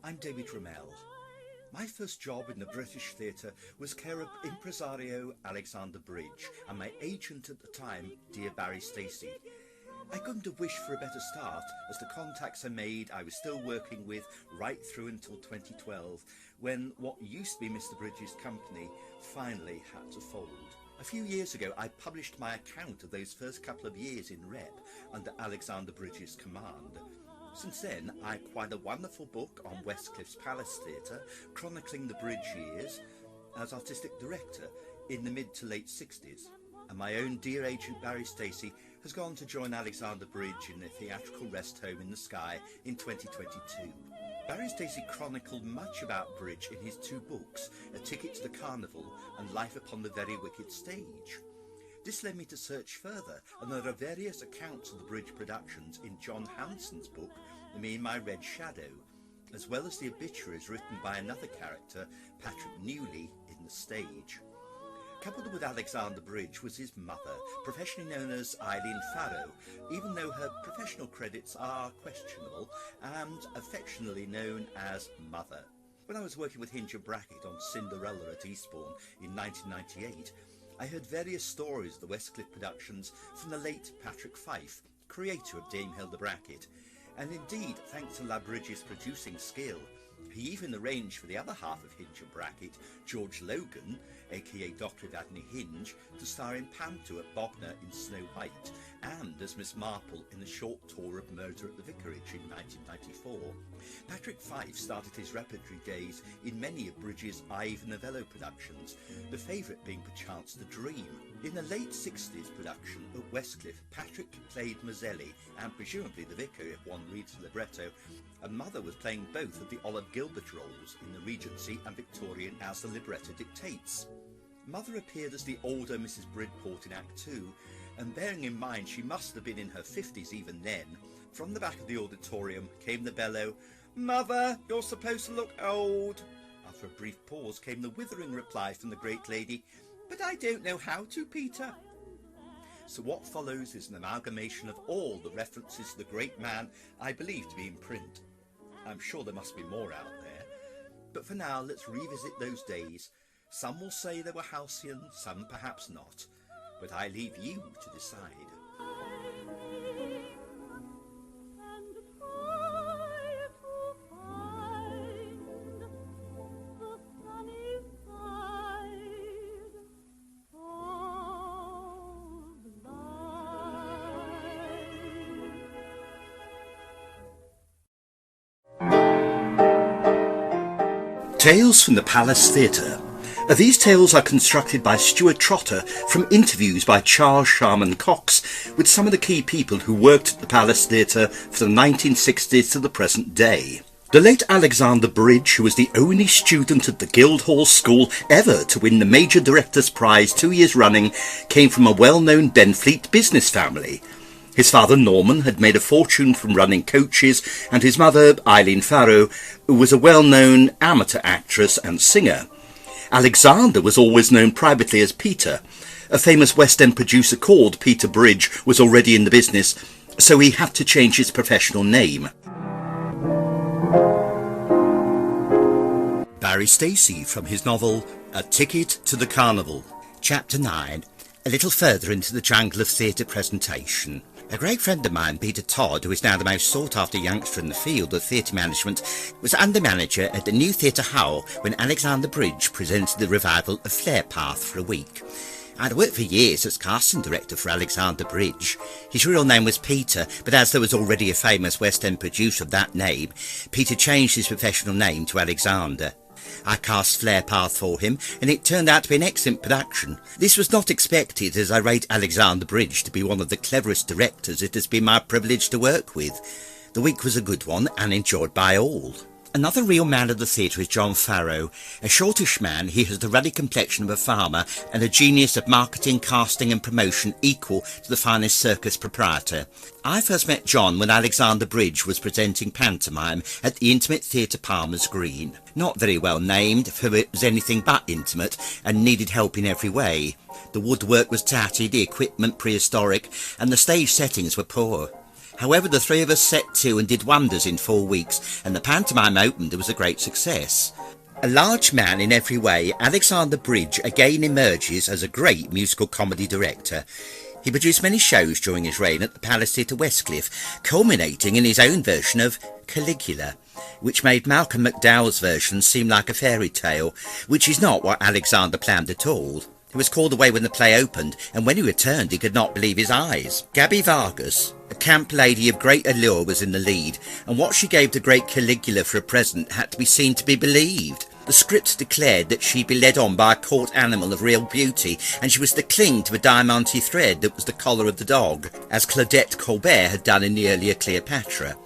I'm David Ramel. My first job in the British theatre was care of impresario Alexander Bridge and my agent at the time, dear Barrie Stacey. I couldn't have wished for a better start, as the contacts I made I was still working with right through until 2012, when what used to be Mr. Bridge's company finally had to fold. A few years ago I published my account of those first couple of years in rep under Alexander Bridge's command. Since then, I acquired a wonderful book on Westcliffe's Palace Theatre, chronicling the Bridge years as artistic director in the mid to late 60s. And my own dear agent Barrie Stacey has gone to join Alexander Bridge in the theatrical rest home in the sky in 2022. Barrie Stacey chronicled much about Bridge in his two books, A Ticket to the Carnival and Life Upon the Very Wicked Stage. This led me to search further, and there are various accounts of the Bridge productions in John Hanson's book, Me and My Red Shadow, as well as the obituaries written by another character, Patrick Newley, in the stage. Coupled with Alexander Bridge was his mother, professionally known as Eileen Farrow, even though her professional credits are questionable, and affectionately known as Mother. When I was working with Hinge and Bracket on Cinderella at Eastbourne in 1998, I heard various stories of the Westcliff productions from the late Patrick Fife, creator of Dame Hilda Bracket, and indeed, thanks to Bridge's producing skill, he even arranged for the other half of Hinge and Bracket, George Logan, aka Dr. Edadney Hinge, to star in Panto at Bognor in Snow White, and as Miss Marple in the short tour of Murder at the Vicarage in 1994. Patrick Fife started his repertory days in many of Bridge's Ivor Novello productions, the favourite being perchance The Dream. In the late 60s production at Westcliff, Patrick played Mazelli, and presumably the vicar if one reads the libretto, and Mother was playing both of the Olive Gilbert roles in the Regency and Victorian as the libretto dictates. Mother appeared as the older Mrs. Bridport in Act 2, and bearing in mind she must have been in her 50s even then, from the back of the auditorium came the bellow, "Mother, you're supposed to look old." After a brief pause came the withering reply from the great lady, "But I don't know how to, Peter." So what follows is an amalgamation of all the references to the great man I believe to be in print. I'm sure there must be more out there, but for now let's revisit those days. Some will say they were halcyon, some perhaps not, but I leave you to decide. Tales from the Palace Theatre. These tales are constructed by Stuart Trotter from interviews by Charles Sharman Cox with some of the key people who worked at the Palace Theatre from the 1960s to the present day. The late Alexander Bridge, who was the only student at the Guildhall School ever to win the Major Director's Prize 2 years running, came from a well-known Benfleet business family. His father Norman had made a fortune from running coaches, and his mother, Eileen Farrow, was a well-known amateur actress and singer. Alexander was always known privately as Peter. A famous West End producer called Peter Bridge was already in the business, so he had to change his professional name. Barrie Stacey from his novel A Ticket to the Carnival. Chapter 9. A little further into the jungle of theatre presentation. A great friend of mine, Peter Todd, who is now the most sought-after youngster in the field of theatre management, was under-manager at the new Theatre Hull when Alexander Bridge presented the revival of Flarepath for a week. I'd worked for years as casting director for Alexander Bridge. His real name was Peter, but as there was already a famous West End producer of that name, Peter changed his professional name to Alexander. I cast Flarepath for him, and it turned out to be an excellent production. This was not expected, as I rate Alexander Bridge to be one of the cleverest directors it has been my privilege to work with. The week was a good one, and enjoyed by all. Another real man of the theatre is John Farrow. A shortish man, he has the ruddy complexion of a farmer and a genius of marketing, casting and promotion equal to the finest circus proprietor. I first met John when Alexander Bridge was presenting pantomime at the Intimate Theatre Palmer's Green. Not very well named, for it was anything but intimate and needed help in every way. The woodwork was tatty, the equipment prehistoric, and the stage settings were poor. However, the three of us set to and did wonders in 4 weeks, and the pantomime opened and was a great success. A large man in every way, Alexander Bridge again emerges as a great musical comedy director. He produced many shows during his reign at the Palace Theatre Westcliff, culminating in his own version of Caligula, which made Malcolm McDowell's version seem like a fairy tale, which is not what Alexander planned at all. He was called away when the play opened, and when he returned he could not believe his eyes. Gabby Vargas, a camp lady of great allure, was in the lead, and what she gave to great Caligula for a present had to be seen to be believed. The script declared that she'd be led on by a court animal of real beauty, and she was to cling to a diamante thread that was the collar of the dog, as Claudette Colbert had done in the earlier Cleopatra.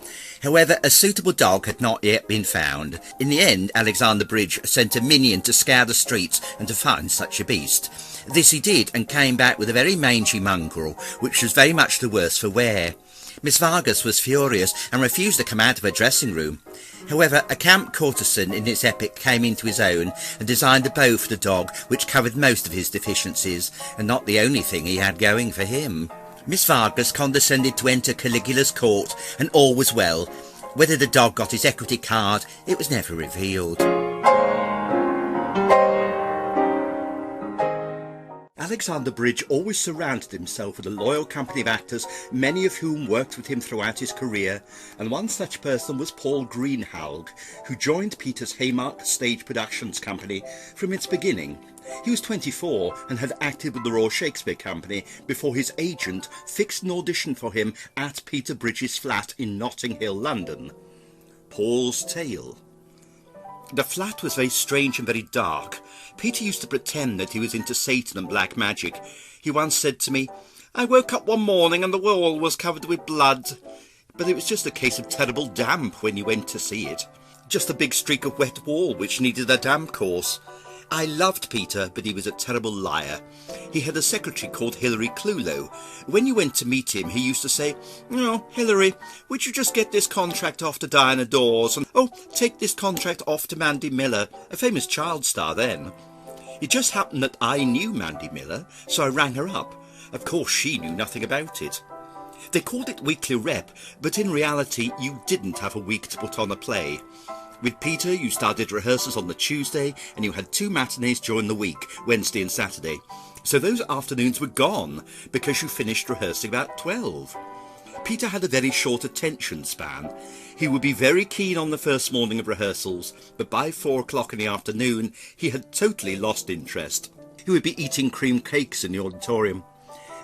However, a suitable dog had not yet been found. In the end, Alexander Bridge sent a minion to scour the streets and to find such a beast. This he did, and came back with a very mangy mongrel, which was very much the worse for wear. Miss Vargas was furious and refused to come out of her dressing room. However, a camp courtesan in this epic came into his own and designed a bow for the dog, which covered most of his deficiencies, and not the only thing he had going for him. Miss Vargas condescended to enter Caligula's court, and all was well. Whether the dog got his equity card, it was never revealed. Alexander Bridge always surrounded himself with a loyal company of actors, many of whom worked with him throughout his career, and one such person was Paul Greenhalgh, who joined Peter's Haymark Stage Productions Company from its beginning. He was 24 and had acted with the Royal Shakespeare Company before his agent fixed an audition for him at Peter Bridge's flat in Notting Hill, London. Paul's Tale. The flat was very strange and very dark. Peter used to pretend that he was into Satan and black magic. He once said to me, "I woke up one morning and the wall was covered with blood." But it was just a case of terrible damp when you went to see it. Just a big streak of wet wall which needed a damp course. I loved Peter, but he was a terrible liar. He had a secretary called Hilary Clulow. When you went to meet him, he used to say, "Oh, Hilary, would you just get this contract off to Diana Dawes? And, oh, take this contract off to Mandy Miller," a famous child star then. It just happened that I knew Mandy Miller, so I rang her up. Of course, she knew nothing about it. They called it weekly rep, but in reality, you didn't have a week to put on a play. With Peter, you started rehearsals on the Tuesday, and you had 2 matinees during the week, Wednesday and Saturday. So those afternoons were gone, because you finished rehearsing about 12. Peter had a very short attention span. He would be very keen on the first morning of rehearsals, but by 4 o'clock in the afternoon, he had totally lost interest. He would be eating cream cakes in the auditorium.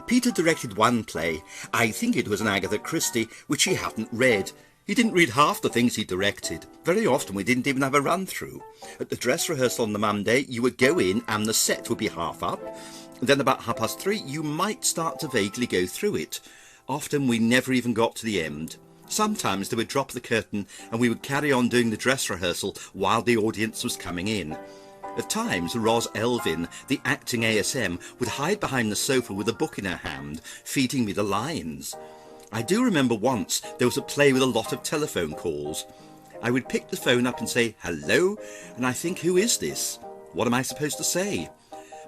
Peter directed one play, I think it was an Agatha Christie, which he hadn't read. He didn't read half the things he directed. Very often we didn't even have a run-through. At the dress rehearsal on the Monday, you would go in and the set would be half up. And then about 3:30, you might start to vaguely go through it. Often we never even got to the end. Sometimes they would drop the curtain and we would carry on doing the dress rehearsal while the audience was coming in. At times, Ros Elvin, the acting ASM, would hide behind the sofa with a book in her hand, feeding me the lines. I do remember once there was a play with a lot of telephone calls. I would pick the phone up and say, "Hello," and I think, who is this? What am I supposed to say?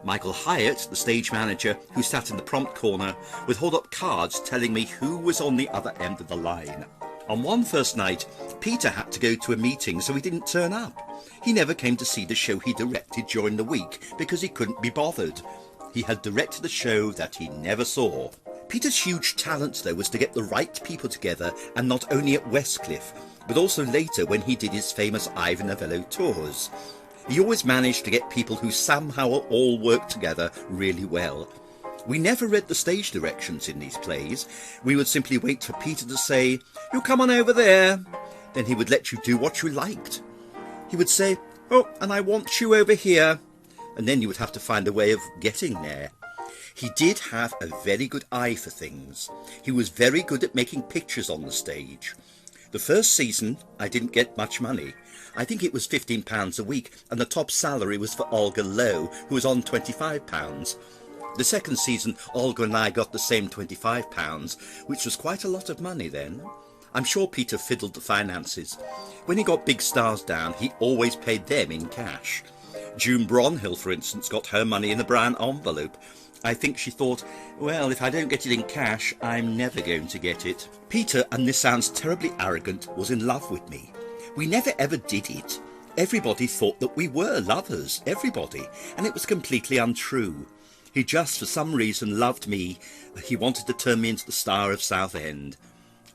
Michael Hyatt, the stage manager, who sat in the prompt corner, would hold up cards telling me who was on the other end of the line. On one first night, Peter had to go to a meeting, so he didn't turn up. He never came to see the show he directed during the week because he couldn't be bothered. He had directed a show that he never saw. Peter's huge talent, though, was to get the right people together, and not only at Westcliff, but also later when he did his famous Ivor Novello tours. He always managed to get people who somehow all worked together really well. We never read the stage directions in these plays. We would simply wait for Peter to say, "You come on over there." Then he would let you do what you liked. He would say, "Oh, and I want you over here." And then you would have to find a way of getting there. He did have a very good eye for things. He was very good at making pictures on the stage. The first season, I didn't get much money. I think it was £15 a week, and the top salary was for Olga Lowe, who was on £25. The second season, Olga and I got the same £25, which was quite a lot of money then. I'm sure Peter fiddled the finances. When he got big stars down, he always paid them in cash. June Bronhill, for instance, got her money in a brown envelope. I think she thought, well, if I don't get it in cash, I'm never going to get it. Peter, and this sounds terribly arrogant, was in love with me. We never ever did it. Everybody thought that we were lovers, everybody, and it was completely untrue. He just, for some reason, loved me. He wanted to turn me into the star of Southend.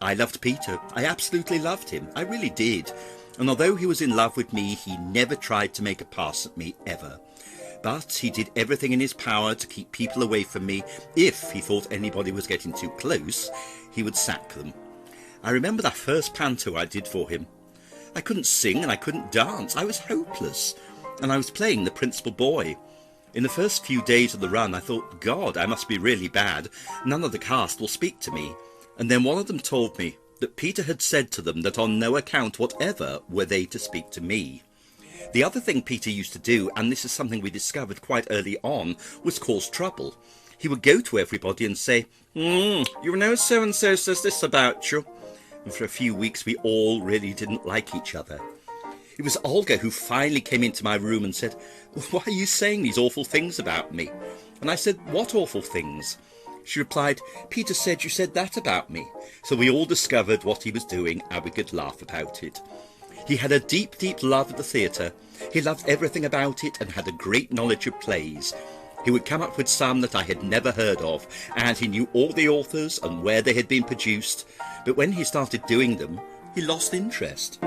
I loved Peter. I absolutely loved him. I really did. And although he was in love with me, he never tried to make a pass at me, ever. But he did everything in his power to keep people away from me. If he thought anybody was getting too close, he would sack them. I remember that first panto I did for him. I couldn't sing and I couldn't dance. I was hopeless. And I was playing the principal boy. In the first few days of the run, I thought, God, I must be really bad. None of the cast will speak to me. And then one of them told me that Peter had said to them that on no account whatever were they to speak to me. The other thing Peter used to do, and this is something we discovered quite early on, was cause trouble. He would go to everybody and say, you know, so-and-so says this about you. And for a few weeks we all really didn't like each other. It was Olga who finally came into my room and said, why are you saying these awful things about me? And I said, what awful things? She replied, Peter said you said that about me. So we all discovered what he was doing and we could laugh about it. He had a deep, deep love of the theatre. He loved everything about it and had a great knowledge of plays. He would come up with some that I had never heard of, and he knew all the authors and where they had been produced. But when he started doing them, he lost interest.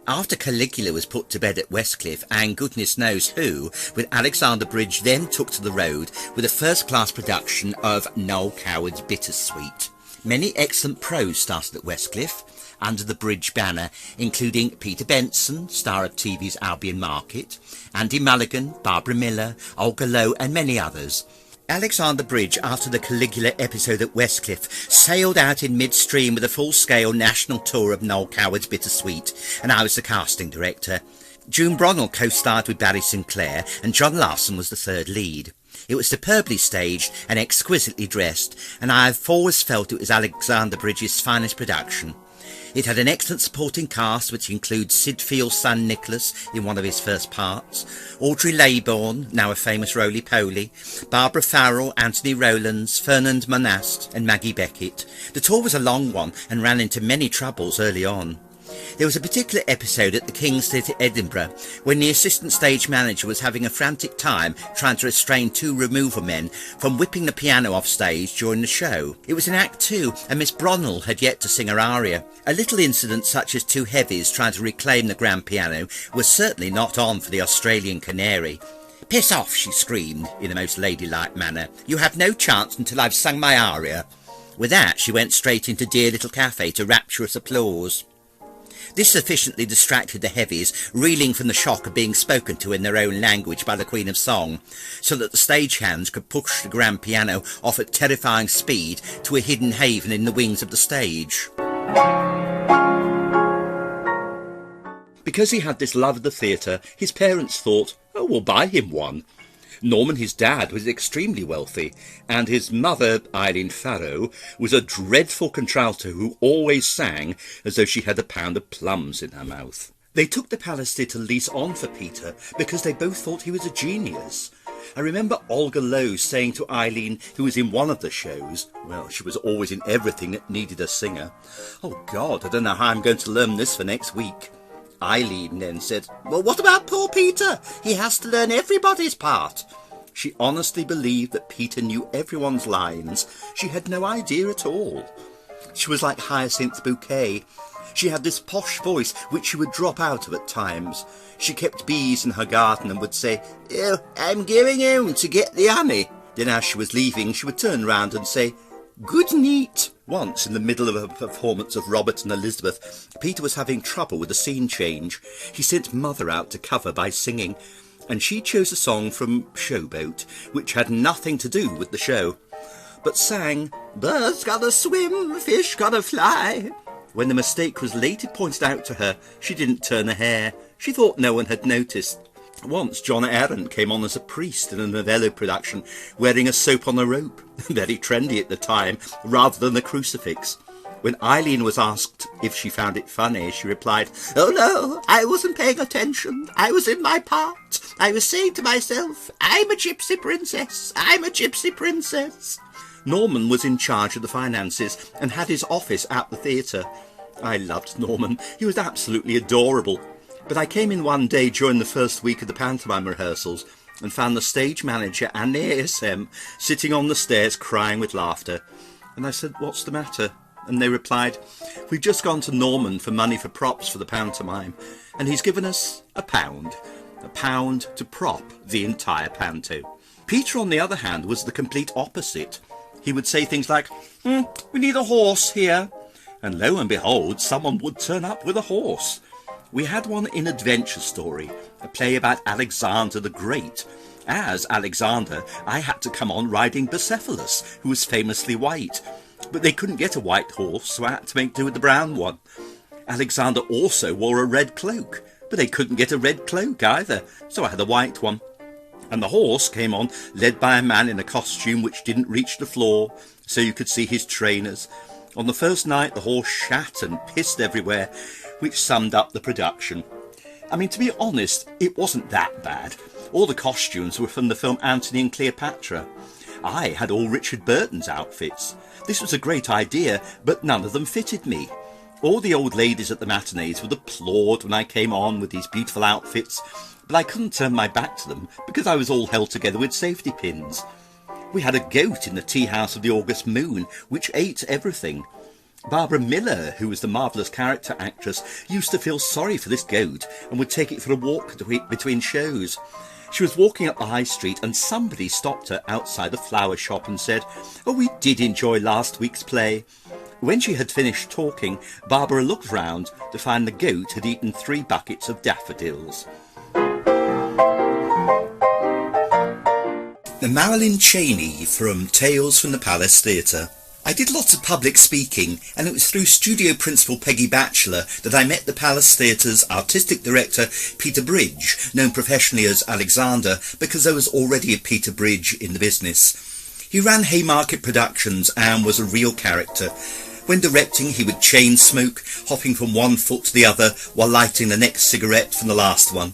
After Caligula was put to bed at Westcliff, and goodness knows who, with Alexander Bridge then took to the road with a first-class production of Noel Coward's Bittersweet. Many excellent pros started at Westcliff under the Bridge banner, including Peter Benson, star of TV's Albion Market, Andy Mulligan, Barbara Miller, Olga Lowe and many others. Alexander Bridge, after the Caligula episode at Westcliff, sailed out in midstream with a full-scale national tour of Noel Coward's Bittersweet, and I was the casting director. June Bronnell co-starred with Barry Sinclair, and John Larson was the third lead. It was superbly staged and exquisitely dressed, and I have always felt it was Alexander Bridge's finest production. It had an excellent supporting cast, which includes Sid Field's son Nicholas in one of his first parts, Audrey Laybourne, now a famous roly-poly, Barbara Farrell, Anthony Rowlands, Fernand Monast and Maggie Beckett. The tour was a long one and ran into many troubles early on. There was a particular episode at the King's Theatre, Edinburgh, when the assistant stage manager was having a frantic time trying to restrain two removal men from whipping the piano off stage during the show. It was in Act 2, and Miss Bronnell had yet to sing her aria. A little incident such as two heavies trying to reclaim the grand piano was certainly not on for the Australian canary. "Piss off," she screamed in the most ladylike manner. "You have no chance until I've sung my aria." With that, she went straight into Dear Little Cafe to rapturous applause. This sufficiently distracted the heavies, reeling from the shock of being spoken to in their own language by the Queen of Song, so that the stagehands could push the grand piano off at terrifying speed to a hidden haven in the wings of the stage. Because he had this love of the theatre, his parents thought, oh, we'll buy him one. Norman, his dad, was extremely wealthy, and his mother, Eileen Farrow, was a dreadful contralto who always sang as though she had a pound of plums in her mouth. They took the Palace Theatre lease on for Peter because they both thought he was a genius. I remember Olga Lowe saying to Eileen, who was in one of the shows, well, she was always in everything that needed a singer, "Oh God, I don't know how I'm going to learn this for next week." Eileen then said, "Well, what about poor Peter? He has to learn everybody's part." She honestly believed that Peter knew everyone's lines. She had no idea at all. She was like Hyacinth Bouquet. She had this posh voice which she would drop out of at times. She kept bees in her garden and would say, "Oh, I'm going home to get the honey." Then as she was leaving, she would turn round and say, "Good neat." Once, in the middle of a performance of Robert and Elizabeth, Peter was having trouble with a scene change. He sent Mother out to cover by singing, and she chose a song from Showboat, which had nothing to do with the show, but sang, "Birds gotta swim, fish gotta fly." When the mistake was later pointed out to her, she didn't turn a hair. She thought no one had noticed. Once John Errant came on as a priest in a Novello production, wearing a soap on a rope, very trendy at the time, rather than a crucifix. When Eileen was asked if she found it funny, she replied, "Oh no, I wasn't paying attention. I was in my part. I was saying to myself, I'm a gypsy princess, I'm a gypsy princess. Norman was in charge of the finances and had his office at the theatre. I loved Norman. He was absolutely adorable. But I came in one day during the first week of the pantomime rehearsals and found the stage manager and the ASM sitting on the stairs crying with laughter. And I said, "What's the matter?" And they replied, "We've just gone to Norman for money for props for the pantomime, and he's given us £1. £1 to prop the entire panto." Peter, on the other hand, was the complete opposite. He would say things like, "We need a horse here." And lo and behold, someone would turn up with a horse. We had one in Adventure Story, a play about Alexander the Great. As Alexander, I had to come on riding Bucephalus, who was famously white. But they couldn't get a white horse, so I had to make do with the brown one. Alexander also wore a red cloak, but they couldn't get a red cloak either, so I had a white one. And the horse came on, led by a man in a costume which didn't reach the floor, so you could see his trainers. On the first night, the horse shat and pissed everywhere, which summed up the production. I mean, to be honest, it wasn't that bad. All the costumes were from the film Antony and Cleopatra. I had all Richard Burton's outfits. This was a great idea, but none of them fitted me. All the old ladies at the matinees would applaud when I came on with these beautiful outfits, but I couldn't turn my back to them because I was all held together with safety pins. We had a goat in the tea house of the August moon, which ate everything. Barbara Miller, who was the marvellous character actress, used to feel sorry for this goat and would take it for a walk between shows. She was walking up the high street and somebody stopped her outside a flower shop and said, "Oh, we did enjoy last week's play." When she had finished talking, Barbara looked round to find the goat had eaten 3 buckets of daffodils. The Marilyn Cheney from Tales from the Palace Theatre. I did lots of public speaking, and it was through studio principal Peggy Batchelor that I met the Palace Theatre's artistic director Peter Bridge, known professionally as Alexander, because there was already a Peter Bridge in the business. He ran Haymarket Productions and was a real character. When directing, he would chain smoke, hopping from one foot to the other while lighting the next cigarette from the last one.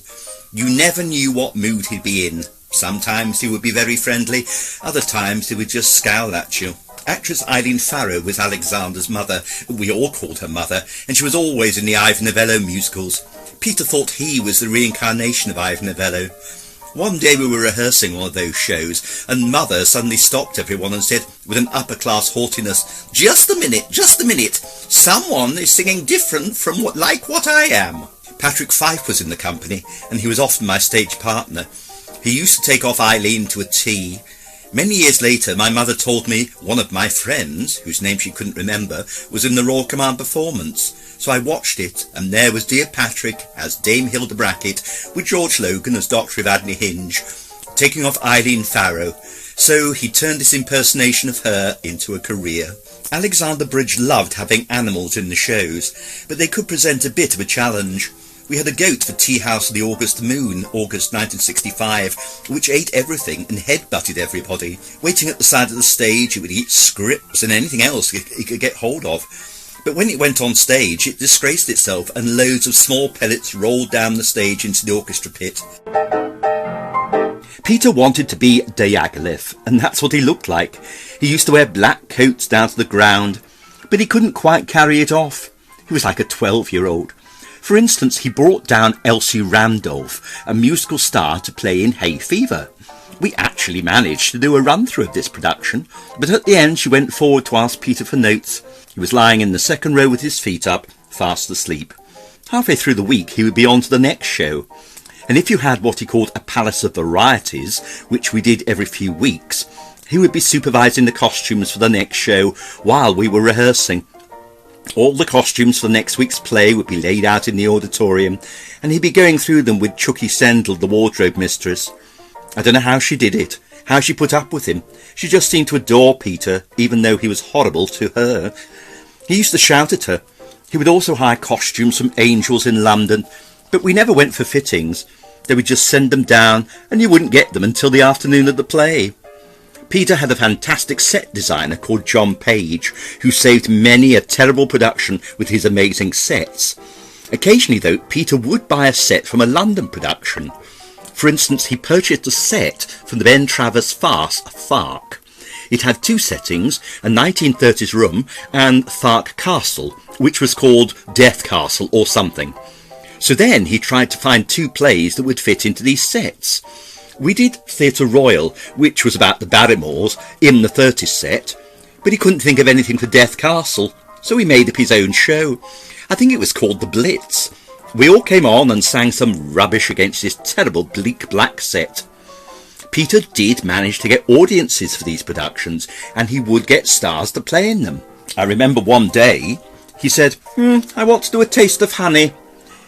You never knew what mood he'd be in. Sometimes he would be very friendly, other times he would just scowl at you. Actress Eileen Farrow was Alexander's mother. We all called her mother, and she was always in the Ivor Novello musicals. Peter thought he was the reincarnation of Ivor Novello. One day we were rehearsing one of those shows, and Mother suddenly stopped everyone and said, with an upper-class haughtiness, just a minute, someone is singing different from what I am." Patrick Fife was in the company, and he was often my stage partner. He used to take off Eileen to a T. Many years later, my mother told me one of my friends, whose name she couldn't remember, was in the Royal Command performance. So I watched it, and there was dear Patrick as Dame Hilda Brackett, with George Logan as Dr. Evadne Hinge, taking off Eileen Farrow. So he turned this impersonation of her into a career. Alexander Bridge loved having animals in the shows, but they could present a bit of a challenge. We had a goat for Tea House of the August Moon, August 1965, which ate everything and head-butted everybody. Waiting at the side of the stage, it would eat scripts and anything else it could get hold of. But when it went on stage, it disgraced itself and loads of small pellets rolled down the stage into the orchestra pit. Peter wanted to be Diaghilev, and that's what he looked like. He used to wear black coats down to the ground, but he couldn't quite carry it off. He was like a 12-year-old. For instance, he brought down Elsie Randolph, a musical star, to play in Hay Fever. We actually managed to do a run-through of this production, but at the end she went forward to ask Peter for notes. He was lying in the second row with his feet up, fast asleep. Halfway through the week he would be on to the next show. And if you had what he called a Palace of Varieties, which we did every few weeks, he would be supervising the costumes for the next show while we were rehearsing. All the costumes for next week's play would be laid out in the auditorium, and he'd be going through them with Chucky Sendall, the wardrobe mistress. I don't know how she did it, how she put up with him. She just seemed to adore Peter, even though he was horrible to her. He used to shout at her. He would also hire costumes from Angels in London, but we never went for fittings. They would just send them down, and you wouldn't get them until the afternoon of the play. Peter had a fantastic set designer called John Page, who saved many a terrible production with his amazing sets. Occasionally, though, Peter would buy a set from a London production. For instance, he purchased a set from the Ben Travers farce Thark. It had two settings, a 1930s room and Thark Castle, which was called Death Castle or something. So then he tried to find two plays that would fit into these sets. We did Theatre Royal, which was about the Barrymores, in the 30s set, but he couldn't think of anything for Death Castle, so he made up his own show. I think it was called The Blitz. We all came on and sang some rubbish against this terrible bleak black set. Peter did manage to get audiences for these productions, and he would get stars to play in them. I remember one day he said, I want to do A Taste of Honey.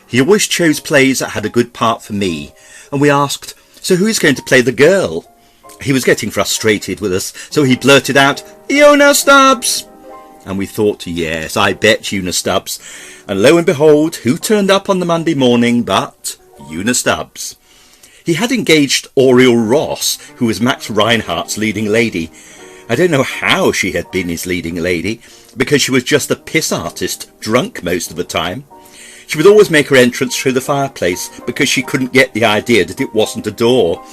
He always chose plays that had a good part for me, and we asked, so who's going to play the girl? He was getting frustrated with us, so he blurted out, Una Stubbs! And we thought, yes, I bet Una Stubbs. And lo and behold, who turned up on the Monday morning but Una Stubbs? He had engaged Oriel Ross, who was Max Reinhardt's leading lady. I don't know how she had been his leading lady, because she was just a piss artist, drunk most of the time. She would always make her entrance through the fireplace, because she couldn't get the idea that it wasn't a door.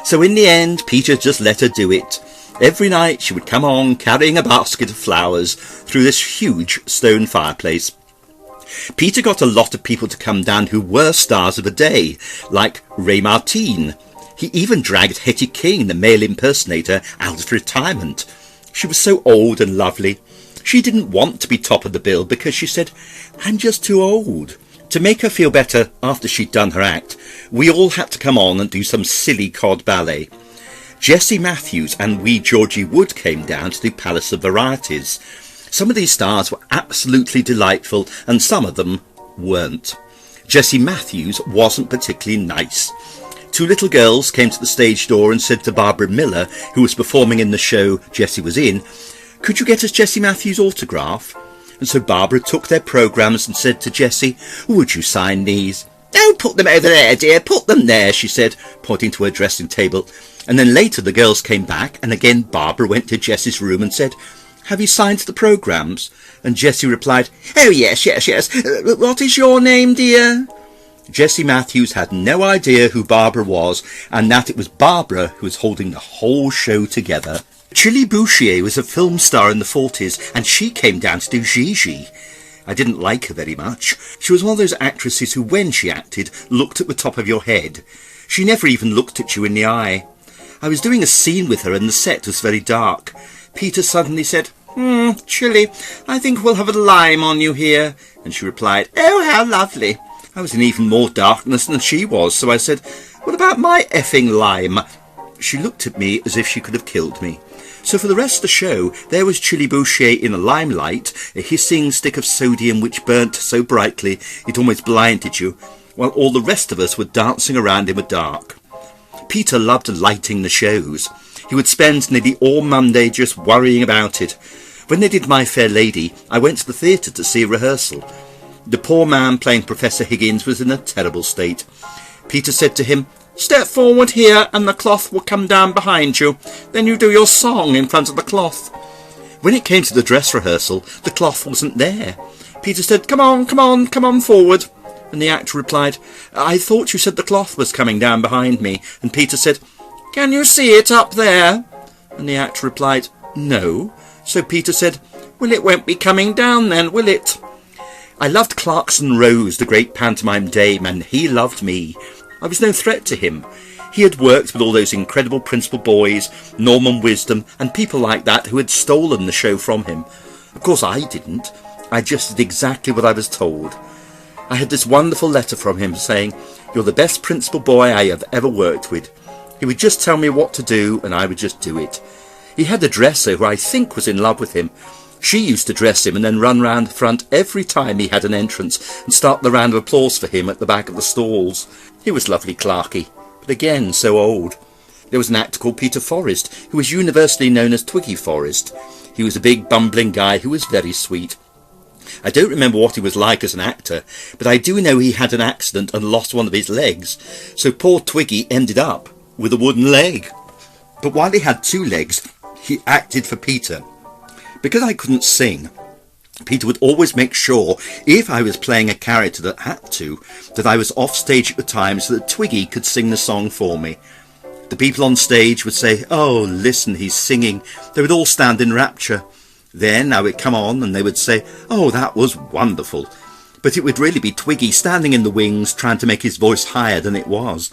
So in the end, Peter just let her do it. Every night she would come on carrying a basket of flowers through this huge stone fireplace. Peter got a lot of people to come down who were stars of the day, like Ray Martin. He even dragged Hetty King, the male impersonator, out of retirement. She was so old and lovely. She didn't want to be top of the bill because she said, I'm just too old. To make her feel better after she'd done her act, we all had to come on and do some silly cod ballet. Jessie Matthews and wee Georgie Wood came down to do Palace of Varieties. Some of these stars were absolutely delightful and some of them weren't. Jessie Matthews wasn't particularly nice. Two little girls came to the stage door and said to Barbara Miller, who was performing in the show Jessie was in, could you get us Jessie Matthews' autograph? And so Barbara took their programmes and said to Jessie, would you sign these? Oh, put them over there, dear, put them there, she said, pointing to her dressing table. And then later the girls came back, and again Barbara went to Jessie's room and said, have you signed the programmes? And Jessie replied, oh, yes. What is your name, dear? Jessie Matthews had no idea who Barbara was, and that it was Barbara who was holding the whole show together. Chili Bouchier was a film star in the 40s, and she came down to do Gigi. I didn't like her very much. She was one of those actresses who, when she acted, looked at the top of your head. She never even looked at you in the eye. I was doing a scene with her and the set was very dark. Peter suddenly said, Chili, I think we'll have a lime on you here. And she replied, oh, how lovely. I was in even more darkness than she was, so I said, what about my effing lime? She looked at me as if she could have killed me. So for the rest of the show, there was Chili Bouchier in a limelight, a hissing stick of sodium which burnt so brightly it almost blinded you, while all the rest of us were dancing around in the dark. Peter loved lighting the shows. He would spend nearly all Monday just worrying about it. When they did My Fair Lady, I went to the theatre to see a rehearsal. The poor man playing Professor Higgins was in a terrible state. Peter said to him, step forward here and the cloth will come down behind you. Then you do your song in front of the cloth. When it came to the dress rehearsal, the cloth wasn't there. Peter said, come on forward. And the actor replied, I thought you said the cloth was coming down behind me. And Peter said, can you see it up there? And the actor replied, no. So Peter said, well, it won't be coming down then, will it? I loved Clarkson Rose, the great pantomime dame, and he loved me. I was no threat to him. He had worked with all those incredible Principal Boys, Norman Wisdom, and people like that who had stolen the show from him. Of course I didn't. I just did exactly what I was told. I had this wonderful letter from him saying, you're the best Principal Boy I have ever worked with. He would just tell me what to do, and I would just do it. He had a dresser who I think was in love with him. She used to dress him and then run round the front every time he had an entrance and start the round of applause for him at the back of the stalls. He was lovely, Clarky, but again so old. There was an actor called Peter Forrest, who was universally known as Twiggy Forrest. He was a big bumbling guy who was very sweet. I don't remember what he was like as an actor, but I do know he had an accident and lost one of his legs, so poor Twiggy ended up with a wooden leg. But while he had two legs, he acted for Peter. Because I couldn't sing, Peter would always make sure, if I was playing a character that had to, that I was off stage at the time so that Twiggy could sing the song for me. The people on stage would say, "Oh, listen, he's singing." They would all stand in rapture. Then I would come on and they would say, "Oh, that was wonderful." But it would really be Twiggy standing in the wings trying to make his voice higher than it was.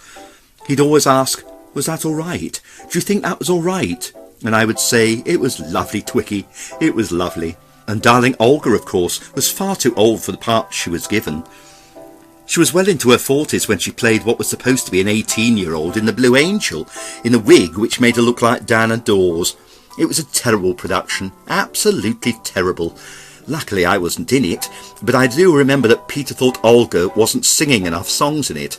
He'd always ask, "Was that all right? Do you think that was all right?" And I would say, "It was lovely, Twiggy. It was lovely." And darling Olga, of course, was far too old for the part she was given. She was well into her 40s when she played what was supposed to be an 18-year-old in The Blue Angel, in a wig which made her look like Diana Dawes. It was a terrible production, absolutely terrible. Luckily I wasn't in it, but I do remember that Peter thought Olga wasn't singing enough songs in it.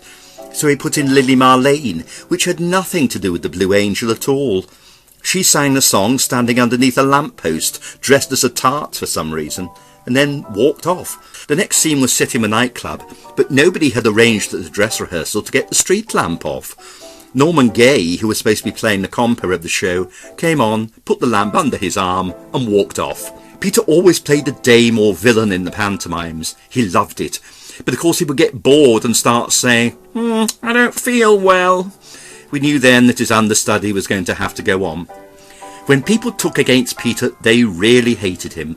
So he put in Lily Marlene, which had nothing to do with The Blue Angel at all. She sang the song standing underneath a lamppost, dressed as a tart for some reason, and then walked off. The next scene was set in a nightclub, but nobody had arranged at the dress rehearsal to get the street lamp off. Norman Gay, who was supposed to be playing the compere of the show, came on, put the lamp under his arm, and walked off. Peter always played the dame or villain in the pantomimes. He loved it. But of course he would get bored and start saying, "I don't feel well." We knew then that his understudy was going to have to go on. When people took against Peter, they really hated him.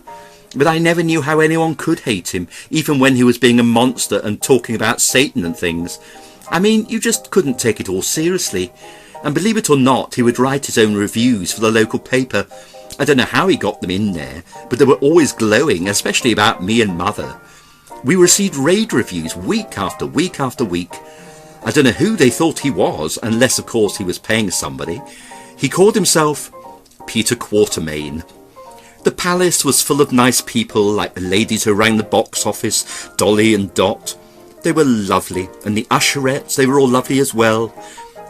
But I never knew how anyone could hate him, even when he was being a monster and talking about Satan and things. I mean, you just couldn't take it all seriously. And believe it or not, he would write his own reviews for the local paper. I don't know how he got them in there, but they were always glowing, especially about me and Mother. We received rave reviews week after week after week. I don't know who they thought he was, unless of course he was paying somebody. He called himself Peter Quatermain. The palace was full of nice people, like the ladies who rang the box office, Dolly and Dot. They were lovely, and the usherettes, they were all lovely as well.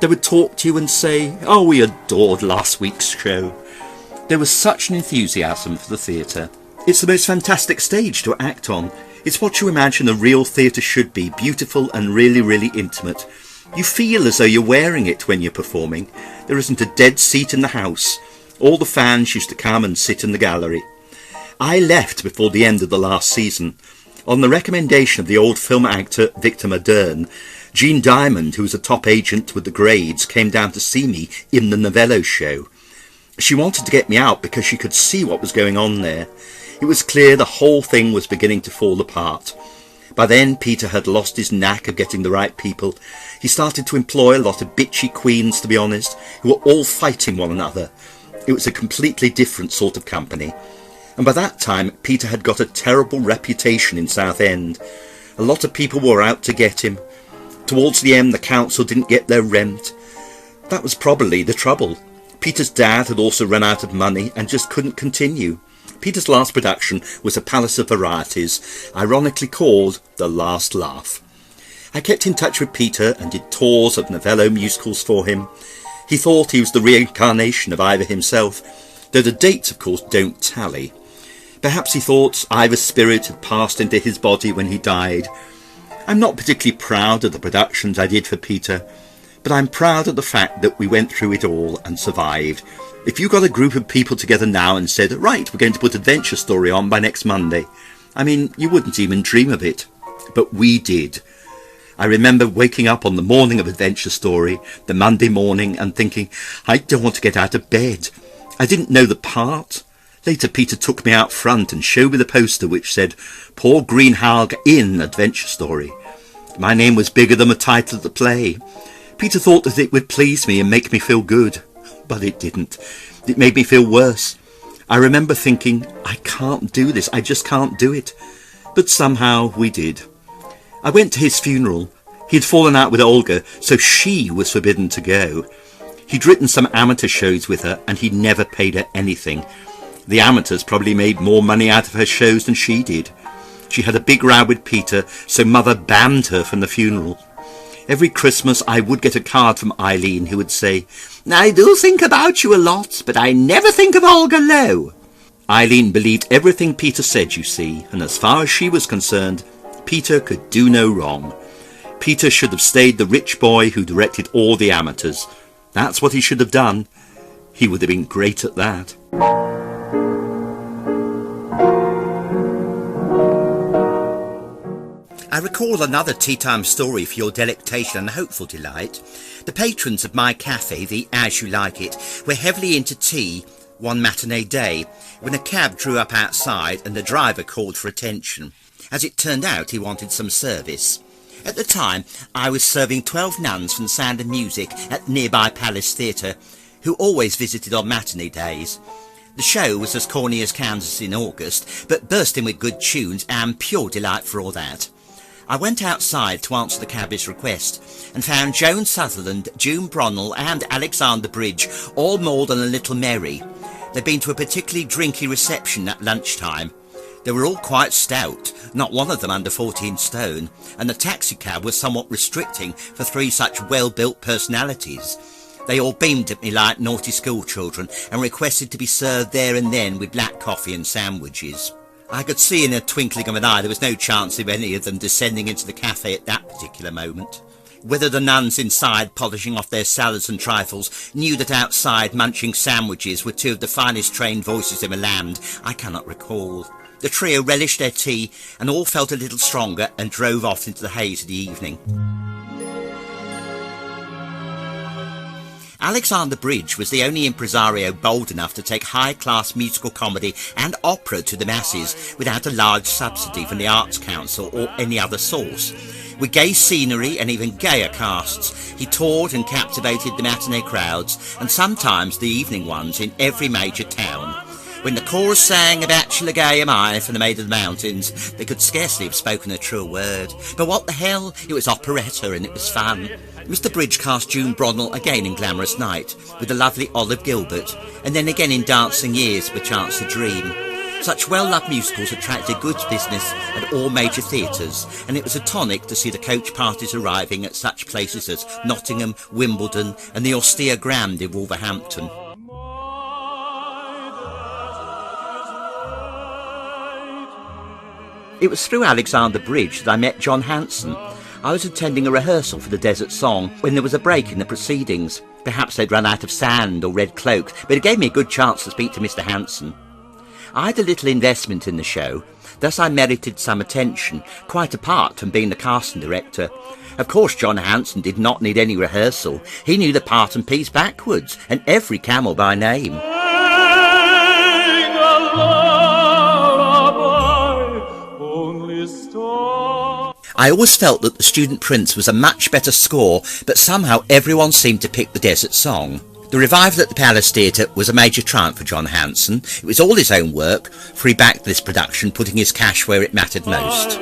They would talk to you and say, "Oh, we adored last week's show." There was such an enthusiasm for the theatre. It's the most fantastic stage to act on. It's what you imagine a real theatre should be, beautiful and really, really intimate. You feel as though you're wearing it when you're performing. There isn't a dead seat in the house. All the fans used to come and sit in the gallery. I left before the end of the last season. On the recommendation of the old film actor Victor Moderne, Jean Diamond, who was a top agent with the grades, came down to see me in the Novello show. She wanted to get me out because she could see what was going on there. It was clear the whole thing was beginning to fall apart. By then Peter had lost his knack of getting the right people. He started to employ a lot of bitchy queens, to be honest, who were all fighting one another. It was a completely different sort of company. And by that time Peter had got a terrible reputation in Southend. A lot of people were out to get him. Towards the end the council didn't get their rent. That was probably the trouble. Peter's dad had also run out of money and just couldn't continue. Peter's last production was a Palace of Varieties, ironically called The Last Laugh. I kept in touch with Peter and did tours of Novello musicals for him. He thought he was the reincarnation of Ivor himself, though the dates of course don't tally. Perhaps he thought Ivor's spirit had passed into his body when he died. I'm not particularly proud of the productions I did for Peter, but I'm proud of the fact that we went through it all and survived. If you got a group of people together now and said, "Right, we're going to put Adventure Story on by next Monday," I mean, you wouldn't even dream of it. But we did. I remember waking up on the morning of Adventure Story, the Monday morning, and thinking, I don't want to get out of bed. I didn't know the part. Later Peter took me out front and showed me the poster which said, "Paul Greenhalgh in Adventure Story." My name was bigger than the title of the play. Peter thought that it would please me and make me feel good. But it didn't. It made me feel worse. I remember thinking, I can't do this. I just can't do it. But somehow we did. I went to his funeral. He'd fallen out with Olga, so she was forbidden to go. He'd written some amateur shows with her, and he never paid her anything. The amateurs probably made more money out of her shows than she did. She had a big row with Peter, so Mother banned her from the funeral. Every Christmas I would get a card from Eileen who would say, "I do think about you a lot, but I never think of Olga Lowe." Eileen believed everything Peter said, you see, and as far as she was concerned, Peter could do no wrong. Peter should have stayed the rich boy who directed all the amateurs. That's what he should have done. He would have been great at that. I recall another tea time story for your delectation and hopeful delight. The patrons of my cafe, the As You Like It, were heavily into tea one matinee day when a cab drew up outside and the driver called for attention. As it turned out, he wanted some service. At the time, I was serving 12 nuns from Sound of Music at nearby Palace Theatre, who always visited on matinee days. The show was as corny as Kansas in August, but bursting with good tunes and pure delight for all that. I went outside to answer the cabby's request and found Joan Sutherland, June Bronnell and Alexander Bridge all more than a little merry. They'd been to a particularly drinky reception at lunchtime. They were all quite stout, not one of them under 14 stone, and the taxicab was somewhat restricting for three such well-built personalities. They all beamed at me like naughty schoolchildren and requested to be served there and then with black coffee and sandwiches. I could see in a twinkling of an eye there was no chance of any of them descending into the cafe at that particular moment. Whether the nuns inside, polishing off their salads and trifles, knew that outside munching sandwiches were two of the finest trained voices in the land, I cannot recall. The trio relished their tea and all felt a little stronger and drove off into the haze of the evening. Alexander Bridge was the only impresario bold enough to take high-class musical comedy and opera to the masses without a large subsidy from the Arts Council or any other source. With gay scenery and even gayer casts, he toured and captivated the matinee crowds, and sometimes the evening ones in every major town. When the chorus sang "A Bachelor Gay Am I" from the Maid of the Mountains, they could scarcely have spoken a truer word. But what the hell, it was operetta and it was fun. Mr. Bridge cast June Bronnell again in Glamorous Night, with the lovely Olive Gilbert, and then again in Dancing Years with Chance to Dream. Such well-loved musicals attracted good business at all major theatres, and it was a tonic to see the coach parties arriving at such places as Nottingham, Wimbledon and the austere Grand in Wolverhampton. It was through Alexander Bridge that I met John Hanson. I was attending a rehearsal for the Desert Song when there was a break in the proceedings. Perhaps they'd run out of sand or red cloak, but it gave me a good chance to speak to Mr. Hanson. I had a little investment in the show, thus I merited some attention, quite apart from being the casting director. Of course, John Hanson did not need any rehearsal. He knew the part and piece backwards, and every camel by name. I always felt that The Student Prince was a much better score, but somehow everyone seemed to pick the Desert Song. The revival at the Palace Theatre was a major triumph for John Hanson. It was all his own work, for he backed this production, putting his cash where it mattered most.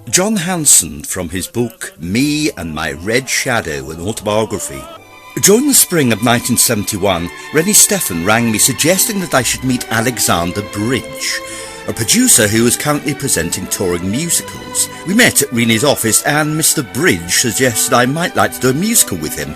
John Hanson, from his book Me and My Red Shadow, an autobiography. During the spring of 1971, Rennie Stephan rang me suggesting that I should meet Alexander Bridge, a producer who was currently presenting touring musicals. We met at Rennie's office and Mr. Bridge suggested I might like to do a musical with him.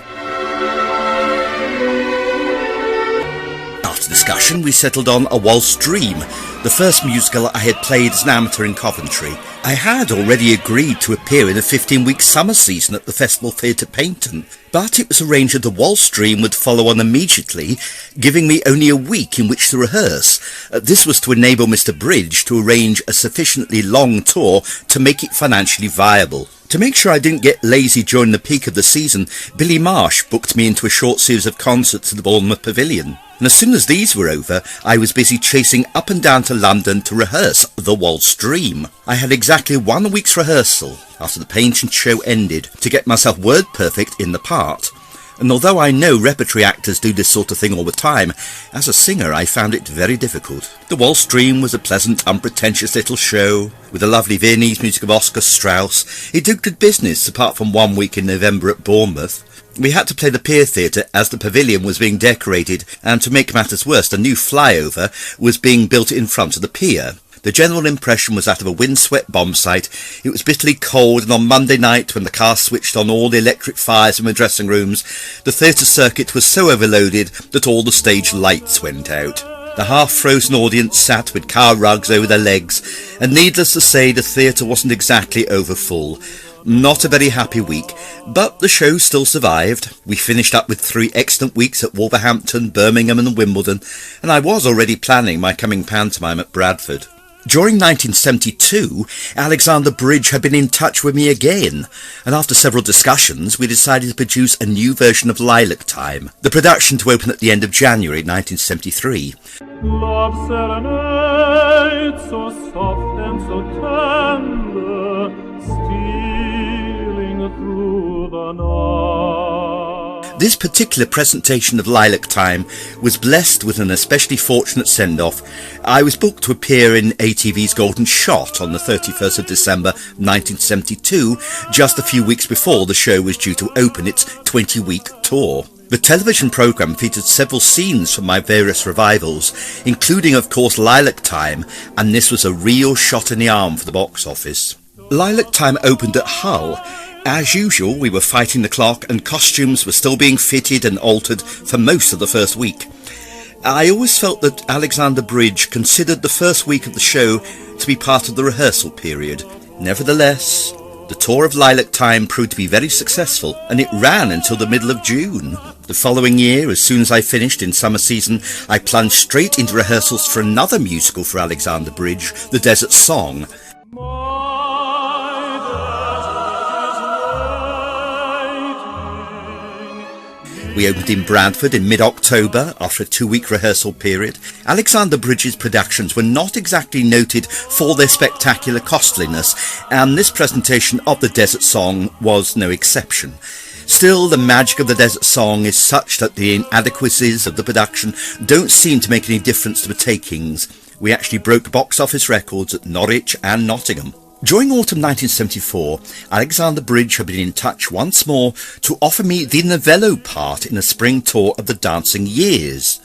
After discussion, we settled on A Waltz Dream, the first musical I had played as an amateur in Coventry. I had already agreed to appear in a 15-week summer season at the Festival Theatre Paynton, but it was arranged that The Waltz Dream would follow on immediately, giving me only a week in which to rehearse. This was to enable Mr. Bridge to arrange a sufficiently long tour to make it financially viable. To make sure I didn't get lazy during the peak of the season, Billy Marsh booked me into a short series of concerts at the Bournemouth Pavilion. And as soon as these were over, I was busy chasing up and down to London to rehearse The Waltz Dream. I had exactly 1 week's rehearsal after the Paynton show ended to get myself word perfect in the part. And although I know repertory actors do this sort of thing all the time, as a singer I found it very difficult. The Waltz Dream was a pleasant, unpretentious little show, with the lovely Viennese music of Oscar Strauss. It did good business, apart from 1 week in November at Bournemouth. We had to play the Pier Theatre as the pavilion was being decorated, and to make matters worse, a new flyover was being built in front of the pier. The general impression was that of a windswept bomb site. It was bitterly cold, and on Monday night, when the cast switched on all the electric fires in the dressing rooms, the theatre circuit was so overloaded that all the stage lights went out. The half-frozen audience sat with car rugs over their legs, and needless to say, the theatre wasn't exactly overfull. Not a very happy week, but the show still survived. We finished up with 3 excellent weeks at Wolverhampton, Birmingham and Wimbledon, and I was already planning my coming pantomime at Bradford. During 1972, Alexander Bridge had been in touch with me again, and after several discussions we decided to produce a new version of Lilac Time, the production to open at the end of January 1973. Love serenade so soft and so tender, stealing through the night. This particular presentation of Lilac Time was blessed with an especially fortunate send-off. I was booked to appear in ATV's Golden Shot on the 31st of December 1972, just a few weeks before the show was due to open its 20-week tour. The television programme featured several scenes from my various revivals, including of course Lilac Time, and this was a real shot in the arm for the box office. Lilac Time opened at Hull. As usual, we were fighting the clock and costumes were still being fitted and altered for most of the first week. I always felt that Alexander Bridge considered the first week of the show to be part of the rehearsal period. Nevertheless, the tour of Lilac Time proved to be very successful, and it ran until the middle of June. The following year, as soon as I finished in summer season, I plunged straight into rehearsals for another musical for Alexander Bridge, The Desert Song. We opened in Bradford in mid-October after a 2-week rehearsal period. Alexander Bridge's productions were not exactly noted for their spectacular costliness, and this presentation of The Desert Song was no exception. Still, the magic of The Desert Song is such that the inadequacies of the production don't seem to make any difference to the takings. We actually broke box office records at Norwich and Nottingham. During autumn 1974, Alexander Bridge had been in touch once more to offer me the Novello part in a spring tour of the Dancing Years.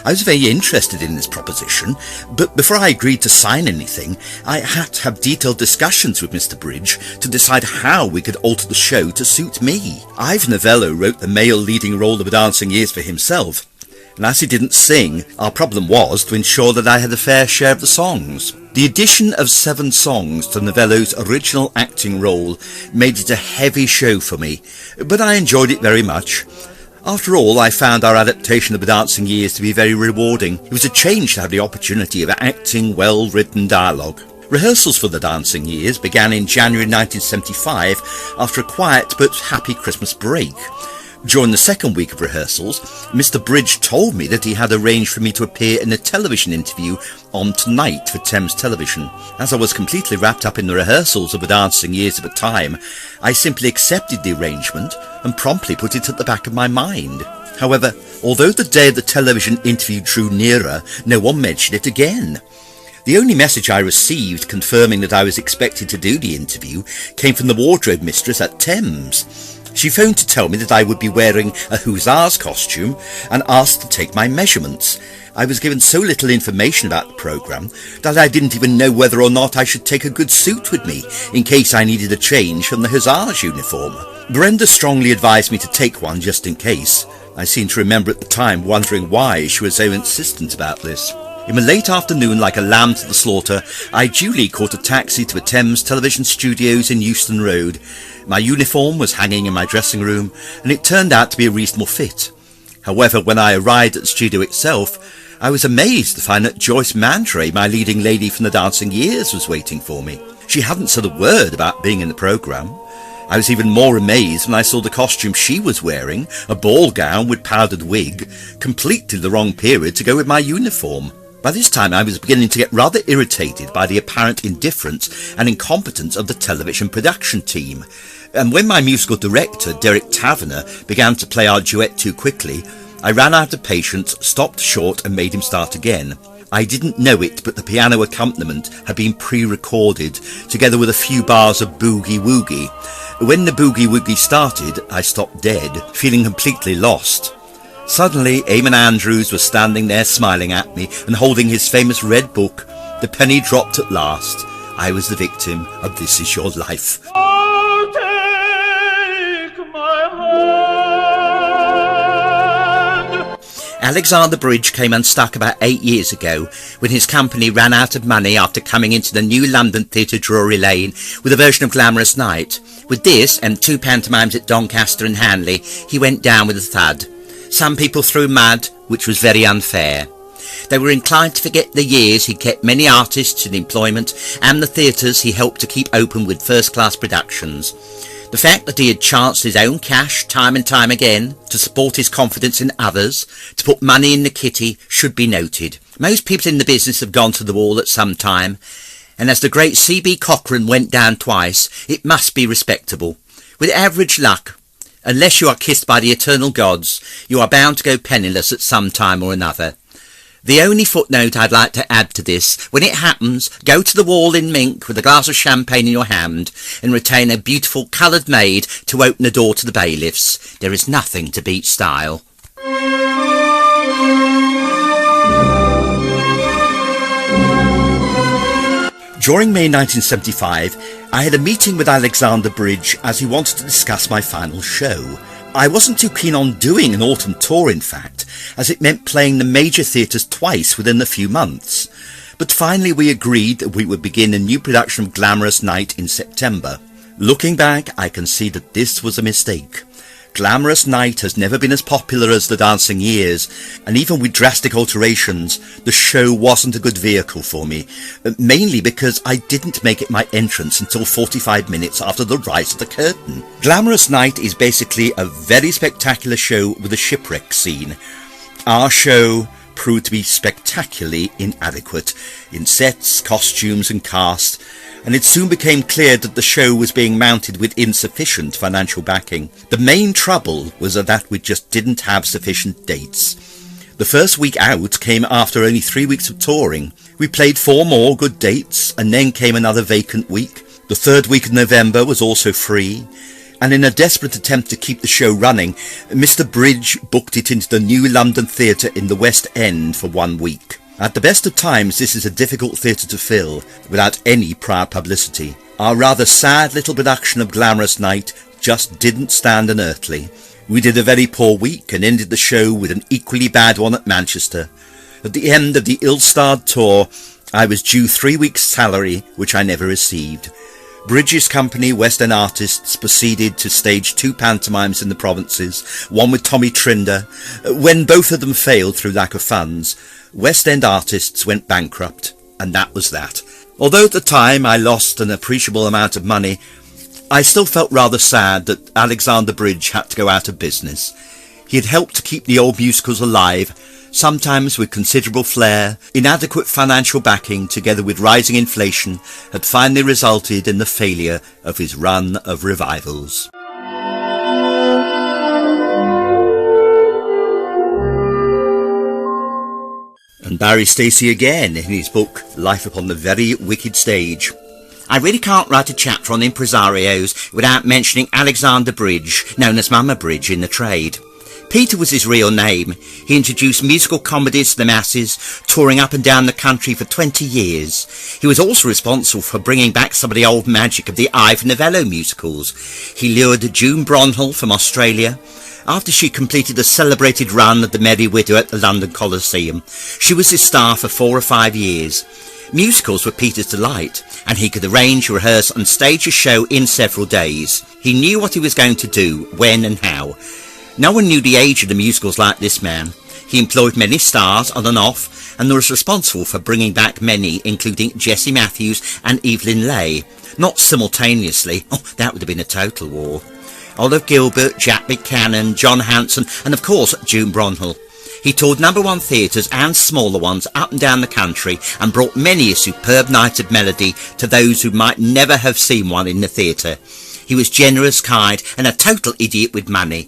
I was very interested in this proposition, but before I agreed to sign anything, I had to have detailed discussions with Mr. Bridge to decide how we could alter the show to suit me. Ivor Novello wrote the male leading role of the Dancing Years for himself, and as he didn't sing, our problem was to ensure that I had a fair share of the songs. The addition of 7 songs to Novello's original acting role made it a heavy show for me, but I enjoyed it very much. After all, I found our adaptation of The Dancing Years to be very rewarding. It was a change to have the opportunity of acting well-written dialogue. Rehearsals for The Dancing Years began in January 1975 after a quiet but happy Christmas break. During the second week of rehearsals, Mr. Bridge told me that he had arranged for me to appear in a television interview on Tonight for Thames Television. As I was completely wrapped up in the rehearsals of The Dancing Years at the time, I simply accepted the arrangement and promptly put it at the back of my mind. However, although the day of the television interview drew nearer, no one mentioned it again. The only message I received confirming that I was expected to do the interview came from the wardrobe mistress at Thames. She phoned to tell me that I would be wearing a hussar's costume and asked to take my measurements. I was given so little information about the programme that I didn't even know whether or not I should take a good suit with me in case I needed a change from the hussar's uniform. Brenda strongly advised me to take one just in case. I seem to remember at the time wondering why she was so insistent about this. In the late afternoon, like a lamb to the slaughter, I duly caught a taxi to the Thames Television Studios in Euston Road. My uniform was hanging in my dressing room, and it turned out to be a reasonable fit. However, when I arrived at the studio itself, I was amazed to find that Joyce Mantray, my leading lady from The Dancing Years, was waiting for me. She hadn't said a word about being in the programme. I was even more amazed when I saw the costume she was wearing, a ball gown with powdered wig, completely the wrong period to go with my uniform. By this time I was beginning to get rather irritated by the apparent indifference and incompetence of the television production team, and when my musical director, Derek Taverner, began to play our duet too quickly, I ran out of patience, stopped short and made him start again. I didn't know it, but the piano accompaniment had been pre-recorded, together with a few bars of boogie woogie. When the boogie woogie started, I stopped dead, feeling completely lost. Suddenly, Eamon Andrews was standing there smiling at me and holding his famous red book. The penny dropped at last. I was the victim of This Is Your Life. Oh, take my hand. Alexander Bridge came unstuck about 8 years ago when his company ran out of money after coming into the new London Theatre Drury Lane with a version of Glamorous Night. With this and 2 pantomimes at Doncaster and Hanley, he went down with a thud. Some people threw mud, which was very unfair. They were inclined to forget the years he kept many artists in employment and the theatres he helped to keep open with first-class productions. The fact that he had chanced his own cash time and time again to support his confidence in others, to put money in the kitty, should be noted. Most people in the business have gone to the wall at some time, and as the great C.B. Cochrane went down twice, it must be respectable. With average luck, unless you are kissed by the eternal gods, you are bound to go penniless at some time or another. The only footnote I'd like to add to this, when it happens, go to the wall in mink with a glass of champagne in your hand and retain a beautiful coloured maid to open the door to the bailiffs. There is nothing to beat style. During May 1975, I had a meeting with Alexander Bridge as he wanted to discuss my final show. I wasn't too keen on doing an autumn tour, in fact, as it meant playing the major theatres twice within a few months. But finally we agreed that we would begin a new production of Glamorous Night in September. Looking back, I can see that this was a mistake. Glamorous Night has never been as popular as The Dancing Years, and even with drastic alterations, the show wasn't a good vehicle for me, mainly because I didn't make it my entrance until 45 minutes after the rise of the curtain. Glamorous Night is basically a very spectacular show with a shipwreck scene. Our show proved to be spectacularly inadequate in sets, costumes and cast, and it soon became clear that the show was being mounted with insufficient financial backing. The main trouble was that we just didn't have sufficient dates. The first week out came after only 3 weeks of touring. We played 4 more good dates, and then came another vacant week. The third week of November was also free, and in a desperate attempt to keep the show running, Mr. Bridge booked it into the new London Theatre in the West End for 1 week. At the best of times, this is a difficult theatre to fill, without any prior publicity. Our rather sad little production of Glamorous Night just didn't stand unearthly. We did a very poor week and ended the show with an equally bad one at Manchester. At the end of the ill-starred tour, I was due 3 weeks' salary, which I never received. Bridges' company, West End Artists, proceeded to stage 2 pantomimes in the provinces, one with Tommy Trinder. When both of them failed through lack of funds, West End Artists went bankrupt, and that was that. Although at the time I lost an appreciable amount of money, I still felt rather sad that Alexander Bridge had to go out of business. He had helped to keep the old musicals alive, sometimes with considerable flair. Inadequate financial backing, together with rising inflation, had finally resulted in the failure of his run of revivals. And Barrie Stacey again in his book Life Upon the Very Wicked Stage. I really can't write a chapter on impresarios without mentioning Alexander Bridge, known as Mama Bridge in the trade. Peter was his real name. He introduced musical comedies to the masses, touring up and down the country for 20 years. He was also responsible for bringing back some of the old magic of the Ivor Novello musicals. He lured June Bronhill from Australia. After she completed the celebrated run of the Merry Widow at the London Coliseum, she was his star for 4 or 5 years. Musicals were Peter's delight, and he could arrange, rehearse and stage a show in several days. He knew what he was going to do, when and how. No one knew the age of the musicals like this man. He employed many stars on and off, and was responsible for bringing back many, including Jessie Matthews and Evelyn Leigh. Not simultaneously. Oh, that would have been a total war. Olive Gilbert, Jack Buchanan, John Hanson, and of course June Bronhill. He toured #1 theatres and smaller ones up and down the country, and brought many a superb night of melody to those who might never have seen one in the theatre. He was generous, kind, and a total idiot with money.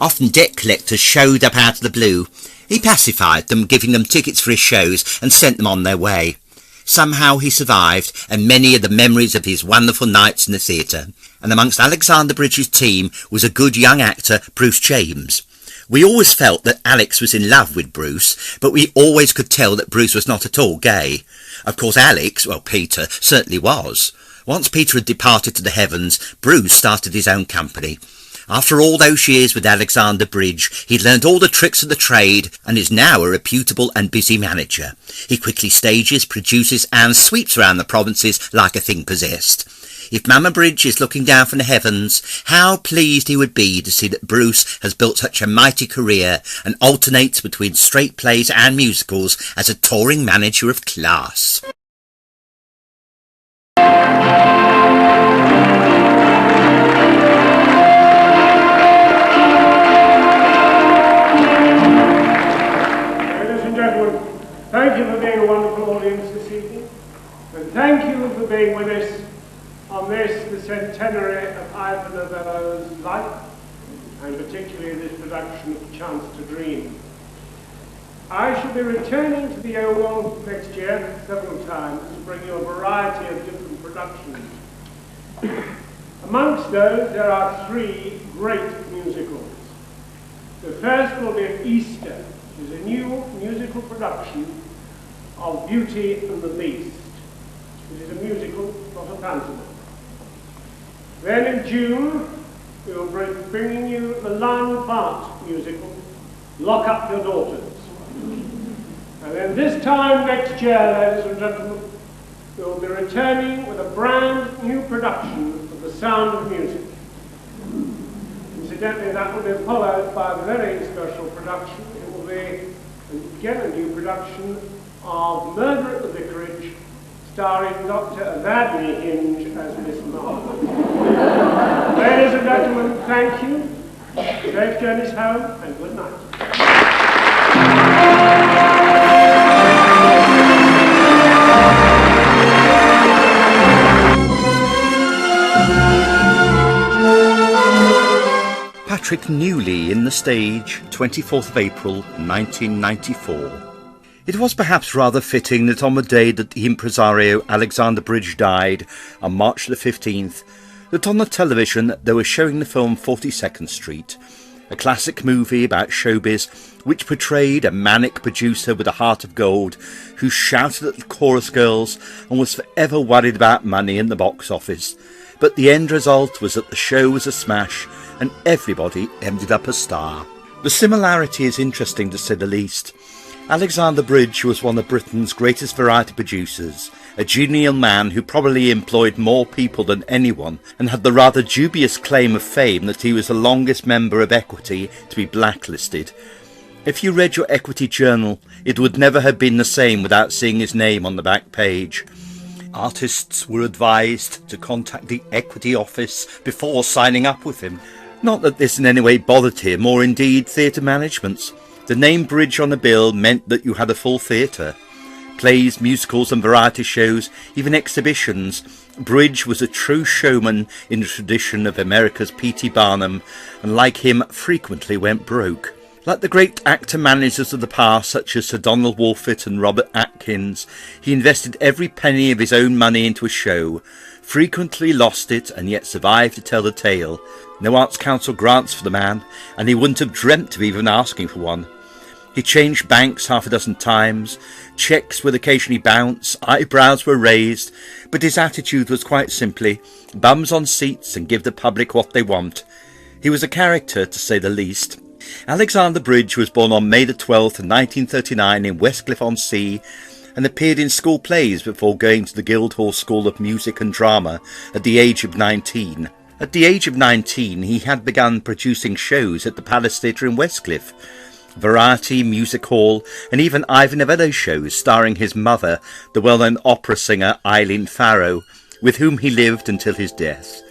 Often debt collectors showed up out of the blue. He pacified them, giving them tickets for his shows, and sent them on their way. Somehow he survived, and many are the memories of his wonderful nights in the theatre. And amongst Alexander Bridge's team was a good young actor, Bruce James. We always felt that Alex was in love with Bruce, but we always could tell that Bruce was not at all gay. Of course Alex, well Peter, certainly was. Once Peter had departed to the heavens, Bruce started his own company. After all those years with Alexander Bridge, he'd learned all the tricks of the trade and is now a reputable and busy manager. He quickly stages, produces and sweeps around the provinces like a thing possessed. If Mama Bridge is looking down from the heavens, how pleased he would be to see that Bruce has built such a mighty career and alternates between straight plays and musicals as a touring manager of class. Ladies and gentlemen, thank you for being a wonderful audience this evening, and thank you for being with us on this, the centenary of Ivan Novello's life, and particularly this production of Chance to Dream. I shall be returning to the Oval next year several times to bring you a variety of different productions. Amongst those, there are three great musicals. The first will be at Easter, which is a new musical production of Beauty and the Beast, which is a musical, not a pantomime. Then in June, we will be bringing you the Lion Part musical, Lock Up Your Daughters. And then this time next year, ladies and gentlemen, we will be returning with a brand new production of The Sound of Music. Incidentally, that will be followed by a very special production. It will be, again, a new production of Murder at the Vicarage, starring Dr. Evadne Hinge as Miss Martha. Ladies and gentlemen, thank you. Safe journeys home, and good night. Patrick Newley in the stage, 24th of April 1994. It was perhaps rather fitting that on the day that the impresario Alexander Bridge died, on March the 15th, that on the television they were showing the film 42nd Street, a classic movie about showbiz which portrayed a manic producer with a heart of gold who shouted at the chorus girls and was forever worried about money in the box office. But the end result was that the show was a smash and everybody ended up a star. The similarity is interesting to say the least. Alexander Bridge was one of Britain's greatest variety producers, a genial man who probably employed more people than anyone, and had the rather dubious claim of fame that he was the longest member of Equity to be blacklisted. If you read your Equity journal, it would never have been the same without seeing his name on the back page. Artists were advised to contact the Equity office before signing up with him. Not that this in any way bothered him, or indeed theatre managements. The name Bridge on the bill meant that you had a full theatre. Plays, musicals and variety shows, even exhibitions. Bridge was a true showman in the tradition of America's P.T. Barnum, and like him frequently went broke. Like the great actor-managers of the past, such as Sir Donald Wolfett and Robert Atkins, he invested every penny of his own money into a show, frequently lost it and yet survived to tell the tale. No Arts Council grants for the man, and he wouldn't have dreamt of even asking for one. He changed banks half a dozen times, cheques would occasionally bounce, eyebrows were raised, but his attitude was quite simply, bums on seats and give the public what they want. He was a character, to say the least. Alexander Bridge was born on May the 12th, 1939 in Westcliff-on-Sea, and appeared in school plays before going to the Guildhall School of Music and Drama at the age of 19. At the age of 19, he had begun producing shows at the Palace Theatre in Westcliff, variety, music hall, and even Ivan Novello shows starring his mother, the well-known opera singer Eileen Farrow, with whom he lived until his death.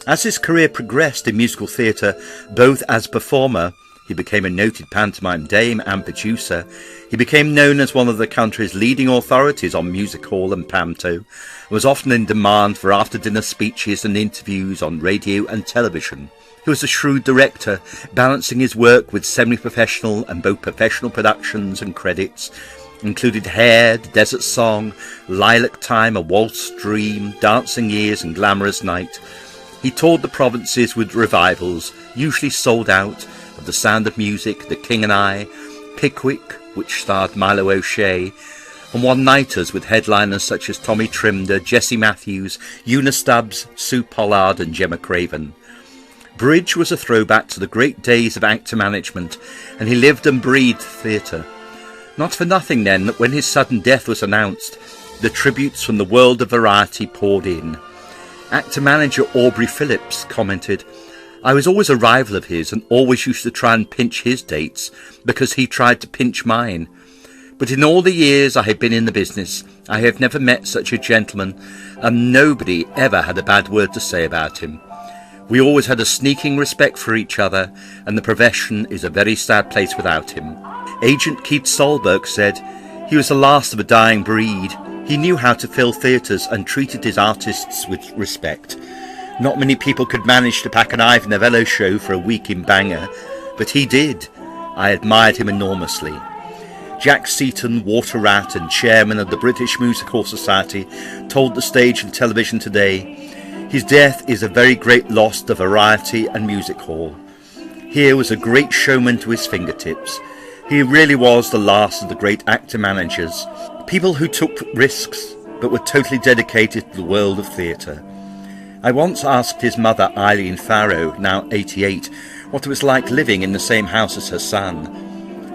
As his career progressed in musical theatre, both as performer, he became a noted pantomime dame and producer. He became known as one of the country's leading authorities on music hall and panto, and was often in demand for after-dinner speeches and interviews on radio and television. He was a shrewd director, balancing his work with semi-professional and both professional productions and credits, included Hair, The Desert Song, Lilac Time, A Waltz Dream, Dancing Years and Glamorous Night. He toured the provinces with revivals, usually sold out, of The Sound of Music, The King and I, Pickwick, which starred Milo O'Shea, and one-nighters with headliners such as Tommy Trimder, Jesse Matthews, Una Stubbs, Sue Pollard and Gemma Craven. Bridge was a throwback to the great days of actor management, and he lived and breathed theatre. Not for nothing then that when his sudden death was announced, the tributes from the world of variety poured in. Actor manager Aubrey Phillips commented, "I was always a rival of his and always used to try and pinch his dates because he tried to pinch mine. But in all the years I have been in the business, I have never met such a gentleman, and nobody ever had a bad word to say about him. We always had a sneaking respect for each other, and the profession is a very sad place without him." Agent Keith Solberg said, "He was the last of a dying breed. He knew how to fill theatres and treated his artists with respect. Not many people could manage to pack an Ivor Novello show for a week in Bangor, but he did. I admired him enormously." Jack Seaton, water rat and chairman of the British Music Hall Society, told the Stage and Television Today, "His death is a very great loss to variety and music hall. Here was a great showman to his fingertips. He really was the last of the great actor managers, people who took risks but were totally dedicated to the world of theatre. I once asked his mother, Eileen Farrow, now 88, what it was like living in the same house as her son.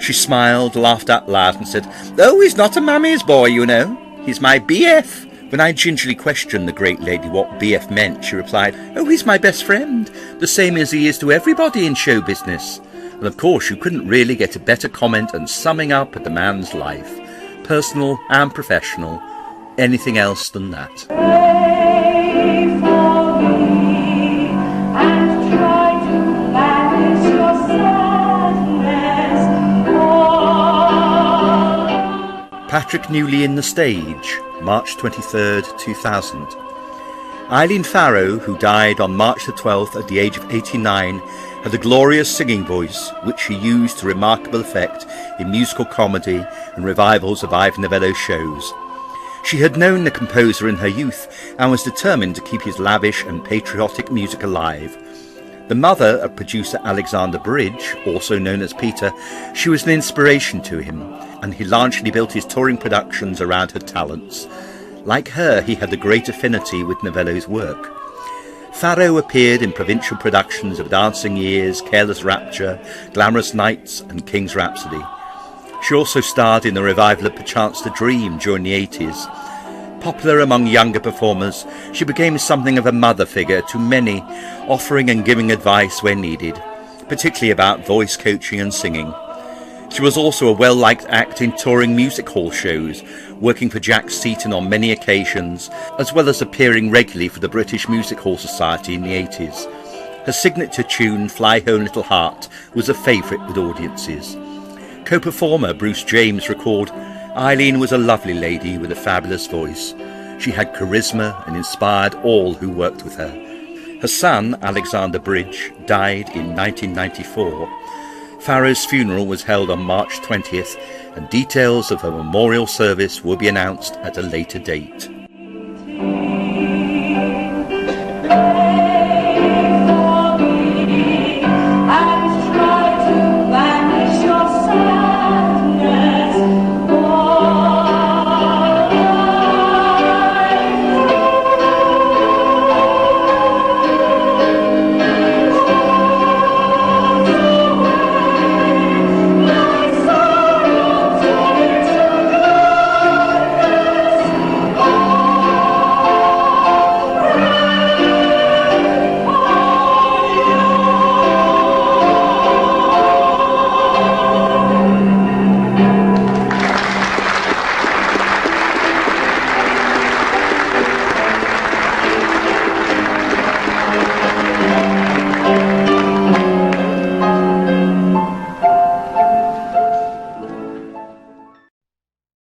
She smiled, laughed out loud and said, 'Oh, he's not a mammy's boy, you know. He's my BF.' When I gingerly questioned the great lady what BF meant, she replied, 'Oh, he's my best friend, the same as he is to everybody in show business.' And of course you couldn't really get a better comment and summing up of the man's life, personal and professional, anything else than that." Patrick Newley in the Stage, March 23rd, 2000. Eileen Farrow, who died on March the 12th at the age of 89, had a glorious singing voice which she used to remarkable effect in musical comedy and revivals of Ivor Novello shows. She had known the composer in her youth and was determined to keep his lavish and patriotic music alive. The mother of producer Alexander Bridge, also known as Peter, she was an inspiration to him, and he largely built his touring productions around her talents. Like her, he had a great affinity with Novello's work. Farrow appeared in provincial productions of Dancing Years, Careless Rapture, Glamorous Nights and King's Rhapsody. She also starred in the revival of Perchance to Dream during the 80s. Popular among younger performers, she became something of a mother figure to many, offering and giving advice where needed, particularly about voice coaching and singing. She was also a well-liked act in touring music hall shows, working for Jack Seaton on many occasions, as well as appearing regularly for the British Music Hall Society in the 80s. Her signature tune, Fly Home Little Heart, was a favourite with audiences. Co-performer Bruce James recalled, "Eileen was a lovely lady with a fabulous voice. She had charisma and inspired all who worked with her." Her son, Alexander Bridge, died in 1994. Farrow's funeral was held on March 20th, and details of a memorial service will be announced at a later date.